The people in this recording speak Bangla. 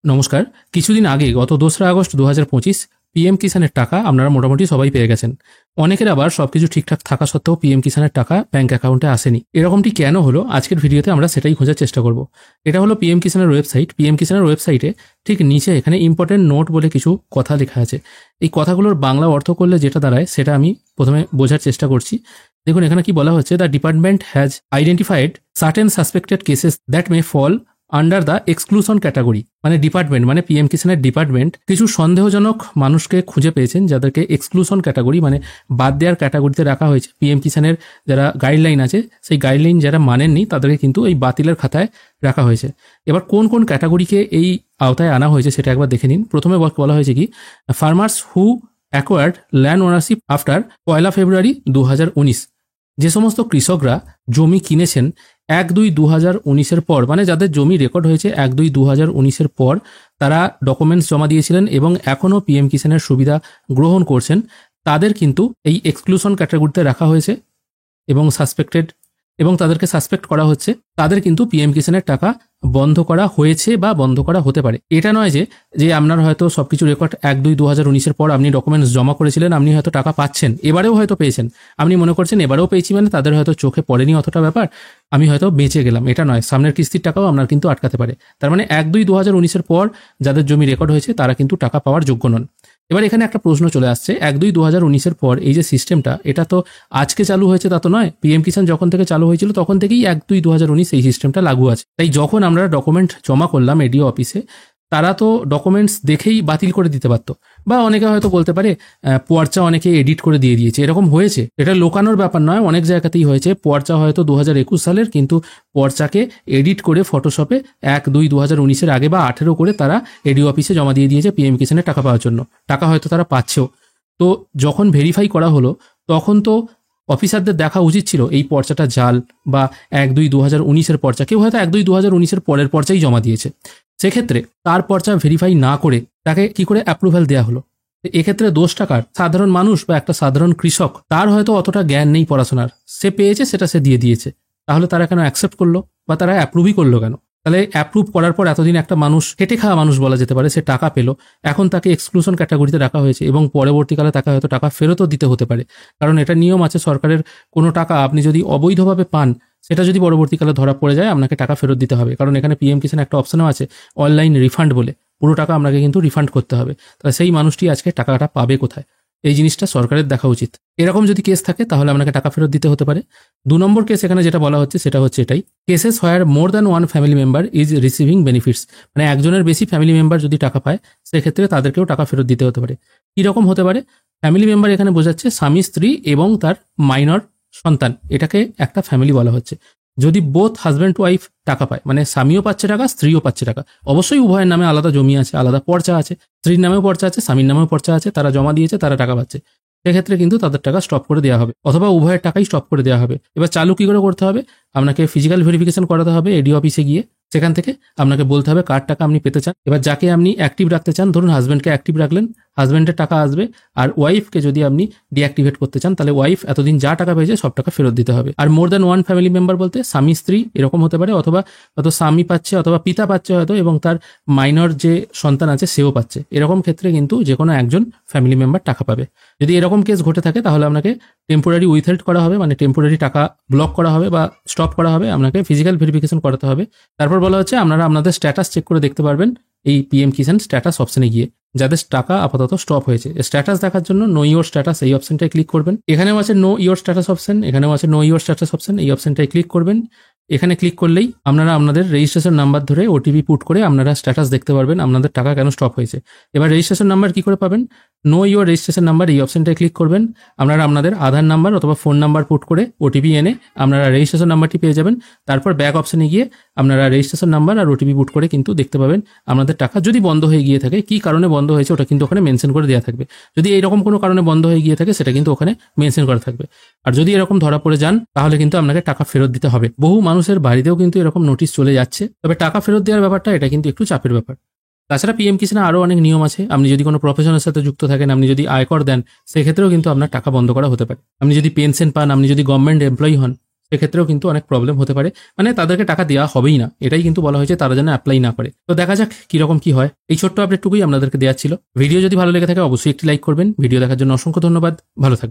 নমস্কার। কিছুদিন আগে গত 2রা আগস্ট 2025 পিএম কিষাণের টাকা আপনারা মোটামুটি সবাই পেয়ে গেছেন। অনেকের আবার সবকিছু ঠিকঠাক থাকা সত্ত্বেও পিএম কিষাণের টাকা ব্যাংক অ্যাকাউন্টে আসেনি। এরকমটি কেন হলো আজকের ভিডিওতে আমরা সেটাই খোঁজার চেষ্টা করব। এটা হলো পিএম কিষাণের ওয়েবসাইট। পিএম কিষাণের ওয়েবসাইটে ঠিক নিচে এখানে ইম্পর্টেন্ট নোট বলে কিছু কথা লেখা আছে। এই কথাগুলোর বাংলা অর্থ করলে যেটা দাঁড়ায় সেটা আমি প্রথমে বোঝার চেষ্টা করছি। দেখুন এখানে কি বলা হচ্ছে, the department has identified certain suspected cases that may fall under the exclusion category. মানে ডিপার্টমেন্ট মানে পিএম কিষাণের ডিপার্টমেন্ট কিছু সন্দেহজনক মানুষকে খুঁজে পেয়েছেন যাদেরকে এক্সক্লুশন ক্যাটাগরি মানে বাদ দেওয়ার ক্যাটাগরিতে রাখা হয়েছে। পিএম কিষাণের যারা গাইডলাইন আছে সেই গাইডলাইন যারা মানেননি তাদেরকে কিন্তু এই বাতিলের খাতায় রাখা হয়েছে। এবার কোন কোন ক্যাটাগরিকে এই আওতায় আনা হয়েছে সেটা একবার দেখে নিন। প্রথমে বলা হয়েছে কি, ফার্মার্স হু অ্যাকোয়ার্ড ল্যান্ড ওনারশিপ আফটার 1 ফেব্রুয়ারি 2019। যে সমস্ত কৃষকরা জমি কিনেছেন 1-2-2019 পর, মানে যাদের জমি রেকর্ড হয়েছে 1-2-2019 পর, তারা ডকুমেন্টস জমা দিয়েছিলেন এবং এখনও পিএম কিষাণের সুবিধা গ্রহণ করছেন, তাদের কিন্তু এই এক্সক্লুশন ক্যাটাগরিতে রাখা হয়েছে এবং তাদেরকে সাসপেক্ট করা হচ্ছে। তাদের কিন্তু পিএম কিষাণের টাকা বন্ধ করা হয়েছে বা বন্ধ করা হতে পারে। এটা নয় যে আপনার হয়তো সবকিছু রেকর্ড 1-2-2019 পর আপনি ডকুমেন্টস জমা করেছিলেন, আপনি হয়তো টাকা পাচ্ছেন, এবারেও হয়তো পেয়েছেন, আপনি মনে করছেন এবারেও পেয়েছি মানে তাদের হয়তো চোখে পড়েনি অতটা ব্যাপার, আমি হয়তো বেঁচে গেলাম, এটা নয়। সামনের কিস্তির টাকাও আপনার কিন্তু আটকাতে পারে। তার মানে 1-2-2019 পর যাদের জমি রেকর্ড হয়েছে তারা কিন্তু টাকা পাওয়ার যোগ্য নন। এবার এখানে একটা প্রশ্ন চলে আসছে, 1-2-2019 পর এই যে সিস্টেমটা, এটা তো আজকে চালু হয়েছে তা তো নয়। পিএম কিষাণ যখন থেকে চালু হয়েছিল তখন থেকেই 1-2-2019 এই সিস্টেমটা লাগু আছে। তাই যখন আমরা ডকুমেন্ট জমা করলাম এডিও অফিসে, তারা তো ডকুমেন্টস দেখেই বাতিল করে দিতে পারতো, বা অনেকে হয়তো বলতে পারে পর্চা অনেকে এডিট করে দিয়ে দিয়েছে, এরকম হয়েছে। এটা লোকানোর ব্যাপার নয়, অনেক জায়গাতেই হয়েছে। পর্চা হয়তো 2021 সালের, কিন্তু পর্চাকে এডিট করে ফটোশপে 1-2-2019 আগে বা 18 করে তারা এডিও অফিসে জমা দিয়ে দিয়েছে পিএম কিষাণের টাকা পাওয়ার জন্য। টাকা হয়তো তারা পাচ্ছেও। তো যখন ভেরিফাই করা হলো তখন তো অফিসারদের দেখা উচিত ছিল এই পর্চাটা জাল বা 1-2-2019 পর্চা। কেউ হয়তো 1-2-2019 পরের পর্চাই জমা দিয়েছে, সেক্ষেত্রে তার পর্চা ভেরিফাই না করে তাকে কি করে অ্যাপ্রুভাল দেওয়া হলো? এক্ষেত্রে দোষটা কার? সাধারণ মানুষ বা একটা সাধারণ কৃষক, তার হয়তো অতটা জ্ঞান নেই পড়াশোনার, সে পেয়েছে সেটা সে দিয়ে দিয়েছে। তাহলে তারা কেন অ্যাকসেপ্ট করলো বা তারা অ্যাপ্রুভই করলো কেন? তাহলে অ্যাপ্রুভ করার পর এতদিন একটা মানুষ, খেটে খাওয়া মানুষ বলা যেতে পারে, সে টাকা পেলো, এখন তাকে এক্সক্লুশন ক্যাটাগরিতে রাখা হয়েছে এবং পরবর্তীকালে তাকে হয়তো টাকা ফেরতও দিতে হতে পারে। কারণ এটা নিয়ম আছে সরকারের, কোনো টাকা আপনি যদি অবৈধভাবে পান সেটা যদি পরবর্তীকালে ধরা পড়ে যায় আপনাকে টাকা ফেরত দিতে হবে। কারণ এখানে পিএম কিষাণ একটা অপশনও আছে অনলাইন রিফান্ড বলে, পুরো টাকা আপনাকে কিন্তু রিফান্ড করতে হবে। তাহলে সেই মানুষটি আজকে টাকাটা পাবে কোথায়? এই জিনিসটা সরকারের দেখা উচিত। এরকম যদি কেস থাকে তাহলে আপনাকে টাকা ফেরত দিতে হতে পারে। 2 নম্বর কেস এখানে যেটা বলা হচ্ছে সেটা হচ্ছে এটাই, cases where more than 1 family member is receiving benefits. মানে একজনের বেশি ফ্যামিলি মেম্বার যদি টাকা পায় সেক্ষেত্রে তাদেরকেও টাকা ফেরত দিতে হতে পারে। কীরকম হতে পারে? ফ্যামিলি মেম্বার এখানে বোঝাচ্ছে স্বামী, স্ত্রী এবং তার মাইনর সন্তান, এটাকে একটা ফ্যামিলি বলা হচ্ছে। যদি বোথ হাজব্যান্ড ওয়াইফ টাকা পায়, মানে স্বামীও পাচ্ছে টাকা, স্ত্রীও পাচ্ছে টাকা, অবশ্যই উভয়ের নামে আলাদা জমি আছে, আলাদা পর্চা আছে, স্ত্রীর নামেও পর্চা আছে, স্বামীর নামেও পর্চা আছে, তারা জমা দিয়েছে, তারা টাকা পাচ্ছে, সেক্ষেত্রে কিন্তু তাদের টাকা স্টপ করে দেওয়া হবে, অথবা উভয়ের টাকাই স্টপ করে দেওয়া হবে। এবার চালু কী করে করতে হবে? আপনাকে ফিজিক্যাল ভেরিফিকেশন করাতে হবে এডিও অফিসে গিয়ে। সেখান থেকে আপনাকে বলতে হবে কার টাকা আপনি পেতে চান। এবার যাকে আপনি অ্যাক্টিভ রাখতে চান, ধরুন হাজব্যান্ডকে অ্যাক্টিভ রাখলেন, হাজব্যান্ডের টাকা আসবে। আর ওয়াইফকে যদি আপনি ডিঅ্যাক্টিভেট করতে চান তাহলে ওয়াইফ এতদিন যা টাকা পেয়েছে সব টাকা ফেরত দিতে হবে। আর মোর দ্যান 1 ফ্যামিলি মেম্বার বলতে স্বামী, স্ত্রী এরকম হতে পারে, অথবা হয়তো স্বামী পাচ্ছে অথবা পিতা পাচ্ছে হয়তো, এবং তার মাইনর যে সন্তান আছে সেও পাচ্ছে। এরকম ক্ষেত্রে কিন্তু যে কোনো একজন ফ্যামিলি মেম্বার টাকা পাবে। যদি এরকম কেস ঘটে থাকে তাহলে আপনাকে টেম্পোরারি উইথহেল্ড করা হবে, মানে টেম্পোরারি টাকা ব্লক করা হবে বা স্টপ করা হবে, আপনাকে ফিজিক্যাল ভেরিফিকেশন করাতে হবে। তারপর বলা হচ্ছে আপনারা আপনাদের স্ট্যাটাস চেক করে দেখতে পারবেন এই পিএম কিষাণ স্ট্যাটাস অপশনে গিয়ে, যাদের টাকা আপাতত স্টপ হয়েছে। স্ট্যাটাস দেখার জন্য নো ইওর স্ট্যাটাস এই অপশনটায় ক্লিক করবেন। এখানেও আছে নো ইওর স্ট্যাটাস অপশন, এখানেও আছে নো ইওর স্ট্যাটাস অপশন, এই অপশনটায় ক্লিক করবেন। এখানে ক্লিক করলেই আপনারা আপনাদের রেজিস্ট্রেশন নাম্বার ধরে ওটিপি পুট করে আপনারা স্ট্যাটাস দেখতে পারবেন আপনাদের টাকা কেন স্টপ হয়েছে। এবার রেজিস্ট্রেশন নাম্বার কি করে পাবেন? নো ইওর রেজিস্ট্রেশন নাম্বার এই অপশনটায় ক্লিক করবেন। আপনারা আপনাদের আধার নাম্বার অথবা ফোন নাম্বার পুট করে ওটিপি এনে আপনারা রেজিস্ট্রেশন নাম্বারটি পেয়ে যাবেন। তারপর ব্যাক অপশনে গিয়ে আপনারা রেজিস্ট্রেশন নাম্বার আর ওটিপি পুট করে কিন্তু দেখতে পাবেন আপনাদের টাকা যদি বন্ধ হয়ে গিয়ে থাকে, কি কারণে বন্ধ হয়েছে ওটা কিন্তু ওখানে মেনশন করে দেওয়া থাকবে। যদি এইরকম কোনো কারণে বন্ধ হয়ে গিয়ে থাকে সেটা কিন্তু ওখানে মেনশন করা থাকবে। আর যদি এরকম ধরা পড়ে যান তাহলে কিন্তু আপনাকে টাকা ফেরত দিতে হবে। বহু মানুষের বাড়িতেও কিন্তু এরকম নোটিশ চলে যাচ্ছে। তবে টাকা ফেরত দেওয়ার ব্যাপারটা এটা কিন্তু একটু চাপের ব্যাপার। তাছাড়া পিএম কিষাণে আরও অনেক নিয়ম আছে। আপনি যদি কোনো প্রফেশনের সাথে যুক্ত থাকেন, আপনি যদি আয়কর দেন, সেক্ষেত্রেও কিন্তু আপনার টাকা বন্ধ করা হতে পারে। আপনি যদি পেনশন পান, আপনি যদি গভর্নমেন্ট এমপ্লয়ি হন, সেক্ষেত্রেও কিন্তু অনেক প্রবলেম হতে পারে, মানে তাদেরকে টাকা দেওয়া হবেই না, এটাই কিন্তু বলা হয়েছে, তারা যেন অ্যাপ্লাই না করে। তো দেখা যাক কিরকম কি হয়। এই ছোট্ট আপডেটটুকুই আপনাদেরকে দেওয়া ছিল। ভিডিও যদি ভালো লেগে থাকে অবশ্যই একটি লাইক করবেন। ভিডিও দেখার জন্য অসংখ্য ধন্যবাদ, ভালো থাকবেন।